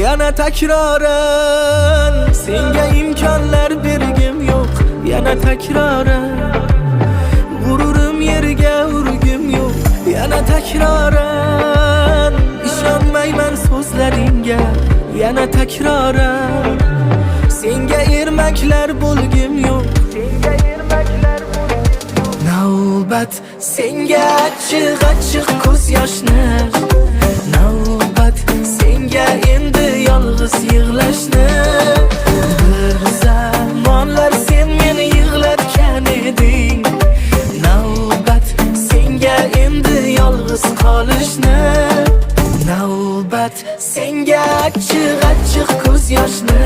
Yana takraren senga imkonlar bergim yo'q. Yana takraren g'ururim yerga urgim yo'q. Yana takraren ishonmayman so'zlaringga. Yana takraren senga ermaklar bo'lgim yo'q. Navbat senga achchiq ko'z yoshni, navbat senga endi yolg'iz yig'lashni. Bir zamonlar sen meni yig'latgan eding, navbat senga endi yolg'iz qolishni. Navbat senga achchiq ko'z yoshni,